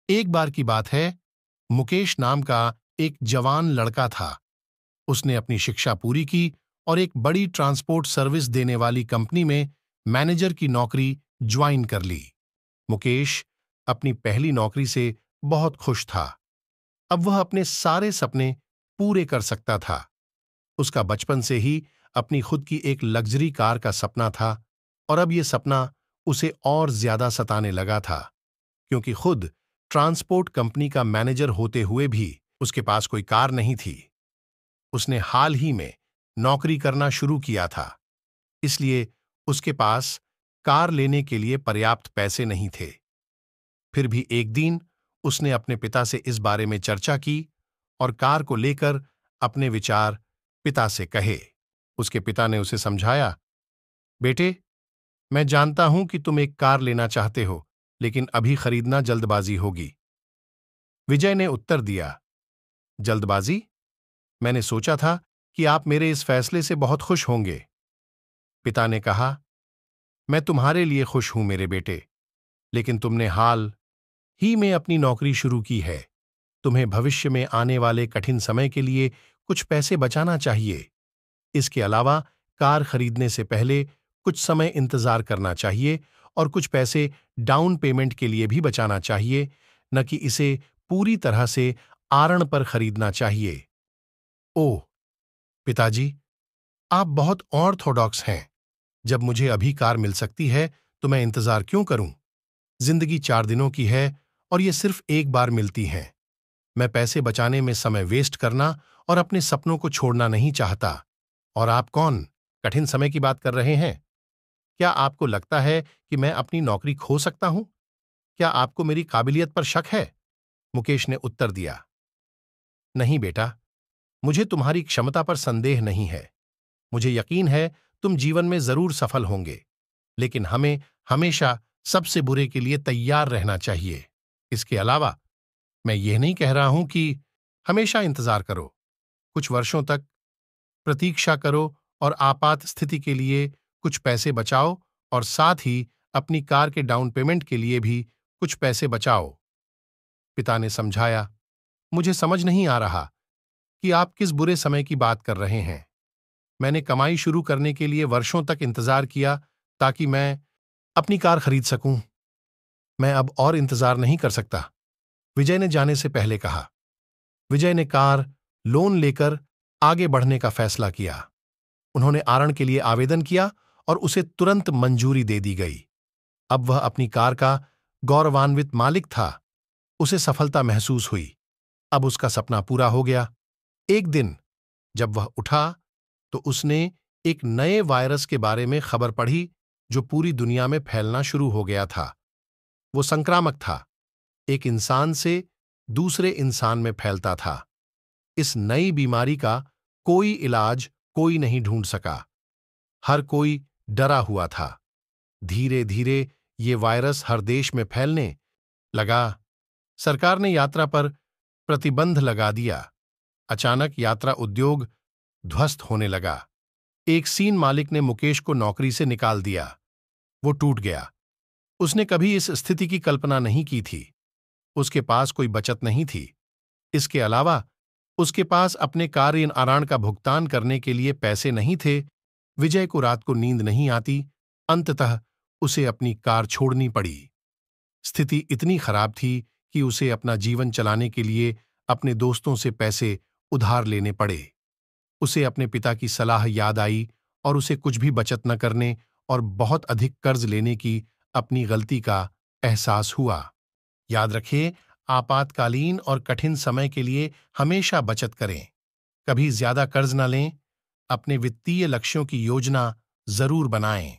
एक बार की बात है, मुकेश नाम का एक जवान लड़का था। उसने अपनी शिक्षा पूरी की और एक बड़ी ट्रांसपोर्ट सर्विस देने वाली कंपनी में मैनेजर की नौकरी ज्वाइन कर ली। मुकेश अपनी पहली नौकरी से बहुत खुश था। अब वह अपने सारे सपने पूरे कर सकता था। उसका बचपन से ही अपनी खुद की एक लग्जरी कार का सपना था और अब यह सपना उसे और ज्यादा सताने लगा था, क्योंकि खुद ट्रांसपोर्ट कंपनी का मैनेजर होते हुए भी उसके पास कोई कार नहीं थी। उसने हाल ही में नौकरी करना शुरू किया था, इसलिए उसके पास कार लेने के लिए पर्याप्त पैसे नहीं थे। फिर भी एक दिन उसने अपने पिता से इस बारे में चर्चा की और कार को लेकर अपने विचार पिता से कहे। उसके पिता ने उसे समझाया, बेटे, मैं जानता हूं कि तुम एक कार लेना चाहते हो, लेकिन अभी खरीदना जल्दबाजी होगी। विजय ने उत्तर दिया, जल्दबाजी? मैंने सोचा था कि आप मेरे इस फैसले से बहुत खुश होंगे। पिता ने कहा, मैं तुम्हारे लिए खुश हूं मेरे बेटे, लेकिन तुमने हाल ही में अपनी नौकरी शुरू की है। तुम्हें भविष्य में आने वाले कठिन समय के लिए कुछ पैसे बचाना चाहिए। इसके अलावा कार खरीदने से पहले कुछ समय इंतजार करना चाहिए और कुछ पैसे डाउन पेमेंट के लिए भी बचाना चाहिए, न कि इसे पूरी तरह से आरण पर खरीदना चाहिए। ओह पिताजी, आप बहुत ऑर्थोडॉक्स हैं। जब मुझे अभी कार मिल सकती है तो मैं इंतजार क्यों करूं? जिंदगी 4 दिनों की है और ये सिर्फ एक बार मिलती हैं। मैं पैसे बचाने में समय वेस्ट करना और अपने सपनों को छोड़ना नहीं चाहता। और आप कौन कठिन समय की बात कर रहे हैं? क्या आपको लगता है कि मैं अपनी नौकरी खो सकता हूं? क्या आपको मेरी काबिलियत पर शक है? मुकेश ने उत्तर दिया, नहीं बेटा, मुझे तुम्हारी क्षमता पर संदेह नहीं है। मुझे यकीन है तुम जीवन में जरूर सफल होंगे, लेकिन हमें हमेशा सबसे बुरे के लिए तैयार रहना चाहिए। इसके अलावा मैं यह नहीं कह रहा हूं कि हमेशा इंतजार करो। कुछ वर्षों तक प्रतीक्षा करो और आपात स्थिति के लिए कुछ पैसे बचाओ और साथ ही अपनी कार के डाउन पेमेंट के लिए भी कुछ पैसे बचाओ। पिता ने समझाया, मुझे समझ नहीं आ रहा कि आप किस बुरे समय की बात कर रहे हैं। मैंने कमाई शुरू करने के लिए वर्षों तक इंतजार किया ताकि मैं अपनी कार खरीद सकूं। मैं अब और इंतजार नहीं कर सकता, विजय ने जाने से पहले कहा। विजय ने कार लोन लेकर आगे बढ़ने का फैसला किया। उन्होंने आरण के लिए आवेदन किया और उसे तुरंत मंजूरी दे दी गई। अब वह अपनी कार का गौरवान्वित मालिक था। उसे सफलता महसूस हुई। अब उसका सपना पूरा हो गया। एक दिन जब वह उठा तो उसने एक नए वायरस के बारे में खबर पढ़ी जो पूरी दुनिया में फैलना शुरू हो गया था। वो संक्रामक था, एक इंसान से दूसरे इंसान में फैलता था। इस नई बीमारी का कोई इलाज कोई नहीं ढूंढ सका। हर कोई डरा हुआ था। धीरे धीरे ये वायरस हर देश में फैलने लगा। सरकार ने यात्रा पर प्रतिबंध लगा दिया। अचानक यात्रा उद्योग ध्वस्त होने लगा। एक सीन मालिक ने मुकेश को नौकरी से निकाल दिया। वो टूट गया। उसने कभी इस स्थिति की कल्पना नहीं की थी। उसके पास कोई बचत नहीं थी। इसके अलावा उसके पास अपने कार ऋण का भुगतान करने के लिए पैसे नहीं थे। विजय को रात को नींद नहीं आती। अंततः उसे अपनी कार छोड़नी पड़ी। स्थिति इतनी खराब थी कि उसे अपना जीवन चलाने के लिए अपने दोस्तों से पैसे उधार लेने पड़े। उसे अपने पिता की सलाह याद आई और उसे कुछ भी बचत न करने और बहुत अधिक कर्ज लेने की अपनी गलती का एहसास हुआ। याद रखिए, आपातकालीन और कठिन समय के लिए हमेशा बचत करें। कभी ज्यादा कर्ज न लें। अपने वित्तीय लक्ष्यों की योजना जरूर बनाएं।